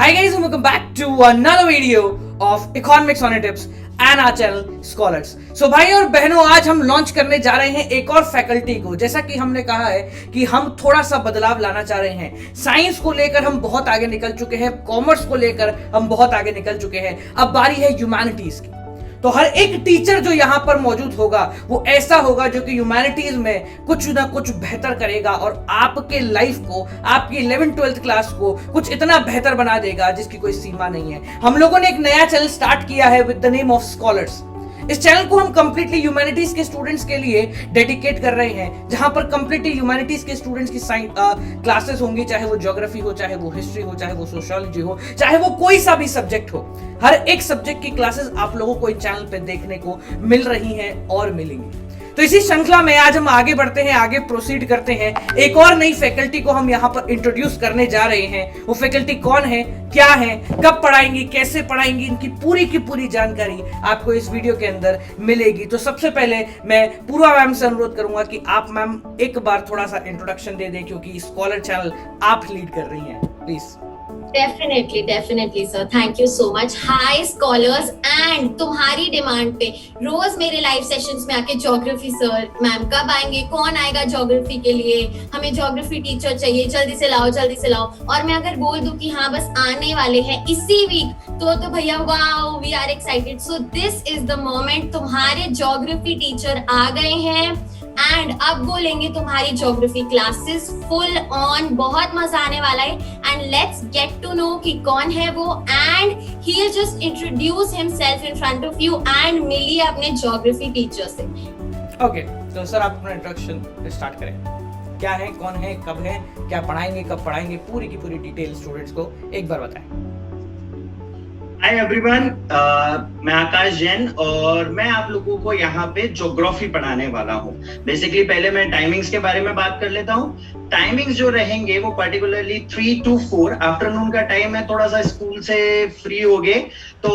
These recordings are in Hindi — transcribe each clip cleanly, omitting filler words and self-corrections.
Hi guys and welcome back to another video of Economics on Tips and our channel Scholars. So भाई और बहनों, आज हम लॉन्च करने जा रहे हैं एक और फैकल्टी को। जैसा कि हमने कहा है कि हम थोड़ा सा बदलाव लाना चाह रहे हैं। साइंस को लेकर हम बहुत आगे निकल चुके हैं, कॉमर्स को लेकर हम बहुत आगे निकल चुके हैं, अब बारी है ह्यूमैनिटीज की। तो हर एक टीचर जो यहां पर मौजूद होगा वो ऐसा होगा जो कि ह्यूमैनिटीज में कुछ ना कुछ बेहतर करेगा और आपके लाइफ को, आपकी 11th-12th क्लास को कुछ इतना बेहतर बना देगा जिसकी कोई सीमा नहीं है। हम लोगों ने एक नया चैनल स्टार्ट किया है with the name of scholars. इस चैनल को हम कंप्लीटली ह्यूमैनिटीज के स्टूडेंट्स के लिए डेडिकेट कर रहे हैं, जहां पर कंप्लीटली ह्यूमैनिटीज के स्टूडेंट्स की क्लासेस होंगी, चाहे वो ज्योग्राफी हो, चाहे वो हिस्ट्री हो, चाहे वो सोशियोलॉजी हो, चाहे वो कोई सा भी सब्जेक्ट हो। हर एक सब्जेक्ट की क्लासेस आप लोगों को इस चैनल पे देखने को मिल रही हैं और मिलेंगी। तो इसी श्रृंखला में आज हम आगे बढ़ते हैं, आगे प्रोसीड करते हैं। एक और नई फैकल्टी को हम यहाँ पर इंट्रोड्यूस करने जा रहे हैं। वो फैकल्टी कौन है, क्या है, कब पढ़ाएंगी, कैसे पढ़ाएंगी, इनकी पूरी की पूरी जानकारी आपको इस वीडियो के अंदर मिलेगी। तो सबसे पहले मैं पूर्वा मैम से अनुरोध करूंगा कि आप मैम एक बार थोड़ा सा इंट्रोडक्शन दे दें, क्योंकि स्कॉलर चैनल आप लीड कर रही हैं। Please. Definitely sir, thank you so much. Hi scholars, and तुम्हारी डिमांड पे रोज मेरे लाइव सेशंस में आके ज्योग्राफी सर मैम कब आएंगे, कौन आएगा ज्योग्राफी के लिए, हमें ज्योग्राफी टीचर चाहिए, जल्दी से लाओ। और मैं अगर बोल दूं कि हाँ बस आने वाले हैं इसी वीक, तो भैया wow, we are excited. So this is the moment, तुम्हारे ज्योग्राफी टीचर आ गए हैं एंड अब बोलेंगे तुम्हारी ज्योग्राफी क्लासेस फुल ऑन, बहुत मजा आने वाला है। And let's get to know कि कौन है वो, and he will just introduce himself in front of you and मिलिए अपने ज्योग्राफी टीचर से। ओके, तो सर आप अपना इंट्रोडक्शन स्टार्ट करें। क्या है, कौन है, कब है, क्या पढ़ाएंगे, कब पढ़ाएंगे, पूरी की पूरी डिटेल स्टूडेंट्स को एक बार बताएं। हाय एवरीवन, मैं आकाश जैन और मैं आप लोगों को यहाँ पे ज्योग्राफी पढ़ाने वाला हूँ। बेसिकली पहले मैं टाइमिंग्स के बारे में बात कर लेता हूँ। टाइमिंग्स जो रहेंगे वो पर्टिकुलरली 3 to 4 आफ्टरनून का टाइम है। थोड़ा सा स्कूल से फ्री हो गए तो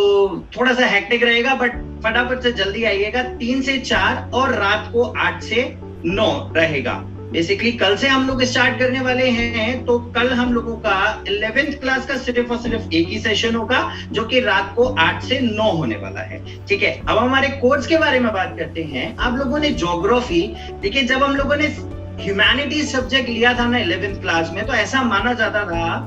थोड़ा सा हेक्टिक रहेगा, बट फटाफट से जल्दी आइएगा। 3 से 4 और रात को 8 से 9 रहेगा। बेसिकली कल से हम लोग स्टार्ट करने वाले हैं, तो कल हम लोगों का 11th क्लास का सिर्फ और सिर्फ एक ही सेशन होगा, जो कि रात को 8 से 9 होने वाला है। ठीक है, अब हमारे कोर्स के बारे में बात करते हैं। आप लोगों ने ज्योग्राफी, देखिए जब हम लोगों ने ह्यूमैनिटीज सब्जेक्ट लिया था ना 11th क्लास में, तो ऐसा माना जाता था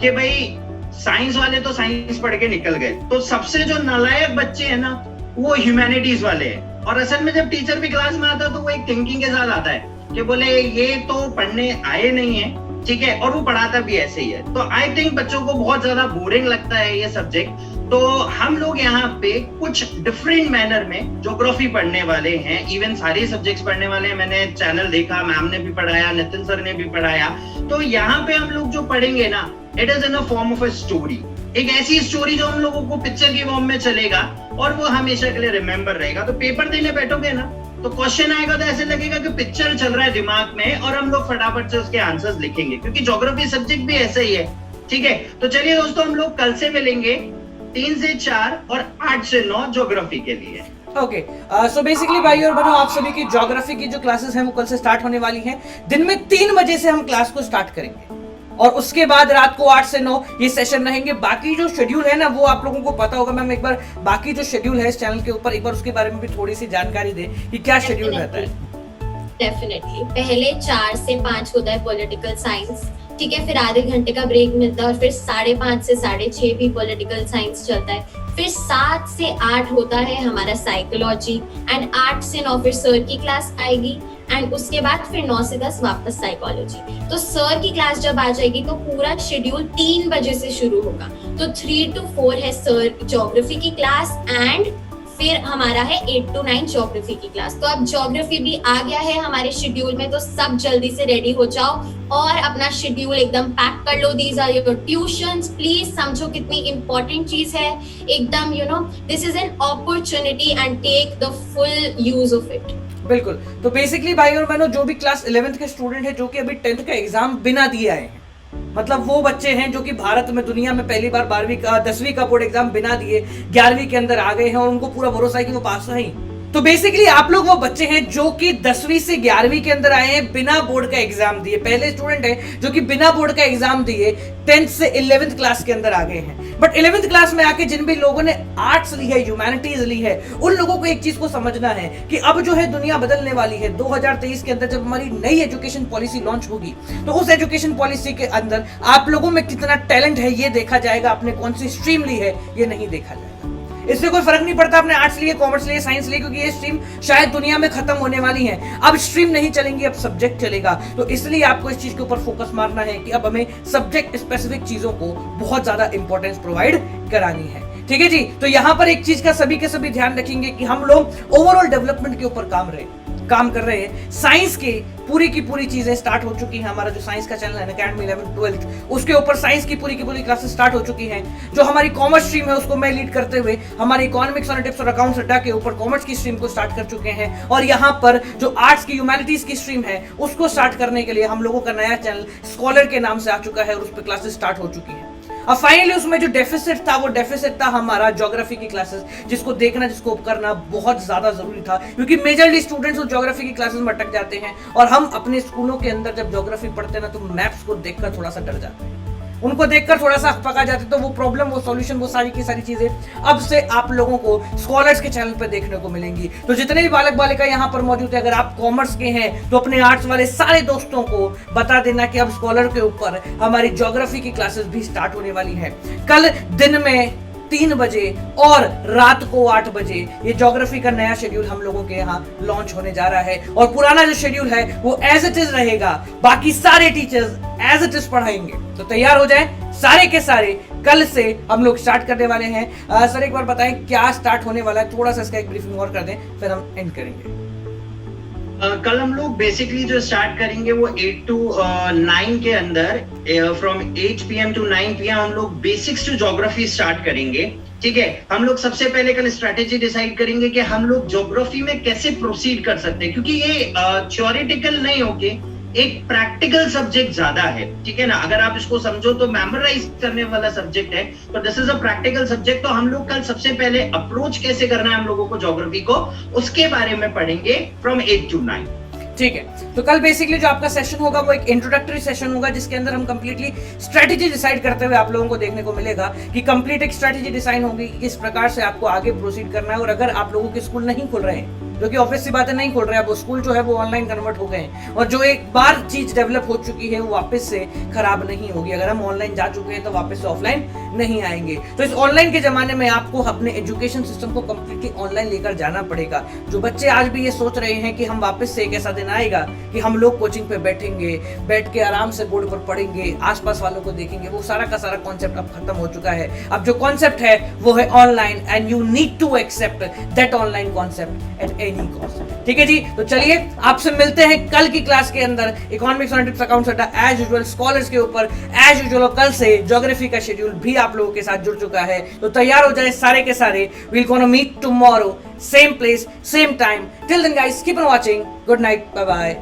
कि भाई साइंस वाले तो साइंस पढ़ के निकल गए, तो सबसे जो नालायक बच्चे हैं ना वो ह्यूमैनिटीज वाले हैं। और असल में जब टीचर भी क्लास में आता है तो वो एक थिंकिंग के साथ आता है कि बोले ये तो पढ़ने आए नहीं है, ठीक है, और वो पढ़ाता भी ऐसे ही है। तो आई थिंक बच्चों को बहुत ज्यादा बोरिंग लगता है ये सब्जेक्ट। तो हम लोग यहाँ पे कुछ डिफरेंट मैनर में ज्योग्राफी पढ़ने वाले हैं। इवन सारे सब्जेक्ट्स पढ़ने वाले हैं। मैंने चैनल देखा, मैम ने भी पढ़ाया, नितिन सर ने भी पढ़ाया। तो यहाँ पे हम लोग जो पढ़ेंगे ना, it is in a form of a story. एक ऐसी स्टोरी जो हम लोगों को पिक्चर की फॉर्म में चलेगा और वो हमेशा के लिए रिमेम्बर रहेगा। तो पेपर देने बैठोगे ना तो क्वेश्चन आएगा तो ऐसे लगेगा कि पिक्चर चल रहा है दिमाग में और हम लोग फटाफट से उसके आंसर्स लिखेंगे, क्योंकि ज्योग्राफी सब्जेक्ट भी ऐसे ही है। ठीक है, तो चलिए दोस्तों, हम लोग कल से मिलेंगे 3 से 4 और 8 से 9 ज्योग्राफी के लिए। ओके, सो बेसिकली भाई और बहनों, आप सभी की ज्योग्राफी की जो क्लासेस हैं वो कल से स्टार्ट होने वाली हैं। दिन में 3 बजे से हम क्लास को स्टार्ट करेंगे और उसके बाद रात को 8 से 9 ये सेशन रहेंगे। बाकी जो शेड्यूल है ना वो आप लोगों को पता होगा। मैम एक बार बाकी जो शेड्यूल है इस चैनल के ऊपर, एक बार उसके बारे में भी थोड़ी सी जानकारी दें कि क्या शेड्यूल रहता है। डेफिनेटली पहले 4 से 5 होता है पॉलिटिकल साइंस, ठीक है, फिर आधे घंटे का ब्रेक मिलता है और फिर 5:30 से 6:30 भी पॉलिटिकल साइंस चलता है। फिर 7 से 8 होता है हमारा साइकोलॉजी, एंड 8 से 9 फिर सर की क्लास आएगी, एंड उसके बाद फिर 9 से 10 वापस साइकोलॉजी। तो सर की क्लास जब आ जाएगी तो पूरा शेड्यूल 3 बजे से शुरू होगा। तो 3 to 4 है सर ज्योग्राफी की क्लास, एंड फिर हमारा है 8 to 9 ज्योग्राफी की क्लास। तो अब ज्योग्राफी भी आ गया है हमारे शेड्यूल में, तो सब जल्दी से रेडी हो जाओ और अपना शेड्यूल एकदम पैक कर लो। These are your tuitions, please समझो कितनी इंपॉर्टेंट चीज है एकदम। You know, this is an opportunity and take the full use of it. बिल्कुल। तो बेसिकली भाई और बहनों, जो भी क्लास 11th के स्टूडेंट है जो कि अभी 10th का एग्जाम बिना दिए आए हैं, मतलब वो बच्चे हैं जो कि भारत में, दुनिया में पहली बार 10वीं का बोर्ड एग्जाम बिना दिए 11वीं के अंदर आ गए हैं और उनको पूरा भरोसा है कि वो पास हैं। तो बेसिकली आप लोग वो बच्चे हैं जो कि 10वीं से 11वीं के अंदर आए हैं बिना बोर्ड का एग्जाम दिए। पहले स्टूडेंट है जो कि बिना बोर्ड का एग्जाम दिए 10th से 11th क्लास के अंदर आ गए हैं। बट 11th क्लास में आके जिन भी लोगों ने आर्ट्स ली है, ह्यूमैनिटीज ली है, उन लोगों को एक चीज को समझना है कि अब जो है दुनिया बदलने वाली है। 2023 के अंदर जब हमारी नई एजुकेशन पॉलिसी लॉन्च होगी तो उस एजुकेशन पॉलिसी के अंदर आप लोगों में कितना टैलेंट है ये देखा जाएगा, आपने कौन सी स्ट्रीम ली है ये नहीं देखा जाएगा। इससे कोई फर्क नहीं पड़ता आपने आर्ट्स लिए, कॉमर्स लिए, साइंस लिए, क्योंकि ये स्ट्रीम शायद दुनिया में खत्म होने वाली है। अब स्ट्रीम नहीं चलेंगी, अब सब्जेक्ट चलेगा। तो इसलिए आपको इस चीज के ऊपर फोकस मारना है कि अब हमें सब्जेक्ट स्पेसिफिक चीजों को बहुत ज्यादा इंपॉर्टेंस प्रोवाइड करानी है। ठीक है जी। तो यहां पर एक चीज का सभी के सभी ध्यान रखेंगे कि हम लोग ओवरऑल डेवलपमेंट के ऊपर काम कर रहे हैं। साइंस के पूरी की पूरी चीजें स्टार्ट हो चुकी हैं। हमारा जो साइंस का चैनल है अकेडमी 11th 12th, उसके ऊपर साइंस की पूरी क्लासेस स्टार्ट हो चुकी हैं। जो हमारी कॉमर्स स्ट्रीम है उसको मैं लीड करते हुए हमारी इकोनॉमिक्स ऑन टिप्स और अकाउंट्स अड्डा के ऊपर कॉमर्स की स्ट्रीम को स्टार्ट कर चुके हैं। और यहाँ पर जो आर्ट्स की ह्यूमैनिटीज की स्ट्रीम है उसको स्टार्ट करने के लिए हम लोगों का नया चैनल स्कॉलर के नाम से आ चुका है और उस पर क्लासेस स्टार्ट हो चुकी है। अब फाइनली उसमें जो डेफिसिट था वो डेफिसिट था हमारा ज्योग्राफी की क्लासेस, जिसको देखना, जिसको करना बहुत ज्यादा जरूरी था, क्योंकि मेजरली स्टूडेंट्स उस ज्योग्राफी की क्लासेस में अटक जाते हैं। और हम अपने स्कूलों के अंदर जब ज्योग्राफी पढ़ते हैं ना तो मैप्स को देखकर थोड़ा सा डर जाते हैं, उनको देखकर थोड़ा सा पका जाते। तो वो प्रॉब्लम, वो सॉल्यूशन, वो सारी की सारी चीजें अब से आप लोगों को स्कॉलर्स के चैनल पे देखने को मिलेंगी। तो जितने भी बालक बालिका यहाँ पर मौजूद है, अगर आप कॉमर्स के हैं तो अपने आर्ट्स वाले सारे दोस्तों को बता देना कि अब स्कॉलर के ऊपर हमारी ज्योग्राफी की क्लासेस भी स्टार्ट होने वाली है। कल दिन में 3 बजे और रात को 8 बजे ये ज्योग्राफी का नया शेड्यूल हम लोगों के यहाँ लॉन्च होने जा रहा है। और पुराना जो शेड्यूल है वो एज इट इज रहेगा, बाकी सारे टीचर्स एज इट इज पढ़ाएंगे। तो तैयार हो जाए सारे के सारे, कल से हम लोग स्टार्ट करने वाले हैं। सर एक बार बताएं क्या स्टार्ट होने वाला है, थोड़ा सा इसका एक ब्रीफिंग और कर दें फिर हम एंड करेंगे। कल हम लोग बेसिकली जो स्टार्ट करेंगे वो 8 to 9 के अंदर, फ्रॉम 8 PM to 9 PM हम लोग बेसिक्स टू ज्योग्राफी स्टार्ट करेंगे। ठीक है, हम लोग सबसे पहले कल स्ट्रेटेजी डिसाइड करेंगे कि हम लोग ज्योग्राफी में कैसे प्रोसीड कर सकते हैं, क्योंकि ये थ्योरेटिकल नहीं होके एक प्रैक्टिकल सब्जेक्ट ज्यादा है। ठीक है ना, अगर आप इसको समझो तो मेमोराइज करने वाला सब्जेक्ट है, तो this is a practical subject. तो हम लोग कल सबसे पहले अप्रोच कैसे करना है हम लोगों को ज्योग्राफी को, उसके बारे में पढ़ेंगे फ्रॉम 8 to 9। ठीक है, तो कल बेसिकली जो आपका सेशन होगा वो एक इंट्रोडक्टरी सेशन होगा, जिसके अंदर हम कंप्लीटली स्ट्रेटेजी डिसाइड करते हुए आप लोगों को देखने को मिलेगा कि कंप्लीट एक स्ट्रेटेजी डिसाइड होगी किस प्रकार से आपको आगे प्रोसीड करना है। और अगर आप लोगों के स्कूल नहीं खुल रहे हैं, जो कि ऑब्वियस सी बात है नहीं खुल रहा है, वो स्कूल जो है वो ऑनलाइन कन्वर्ट हो गए हैं, और जो एक बार चीज डेवलप हो चुकी है वो वापस से खराब नहीं होगी। अगर हम ऑनलाइन जा चुके हैं तो वापस से ऑफलाइन नहीं आएंगे। तो इस ऑनलाइन के जमाने में आपको अपने एजुकेशन सिस्टम को कंप्लीटली ऑनलाइन लेकर जाना पड़ेगा। जो बच्चे आज भी ये सोच रहे हैं कि हम वापस से एक ऐसा दिन आएगा कि हम लोग कोचिंग पे बैठेंगे, बैठ के आराम से बोर्ड पर पढ़ेंगे, आसपास वालों को देखेंगे, वो सारा का सारा कॉन्सेप्ट अब खत्म हो चुका है। अब जो कॉन्सेप्ट है वो है online, and you need to accept that online concept at any cost. ठीक है जी, तो चलिए आपसे मिलते हैं कल की क्लास के अंदर इकोनॉमिक्स ऑन टिप्स अकाउंट्स अड्डा एज यूजुअल स्कॉलर्स के ऊपर एज यूजुअल। कल से ज्योग्राफी का शेड्यूल भी आप लोगों के साथ जुड़ चुका है, तो तैयार हो जाए सारे के सारे। We'll gonna meet tomorrow, same place same time. Till then guys keep on watching, good night, bye bye.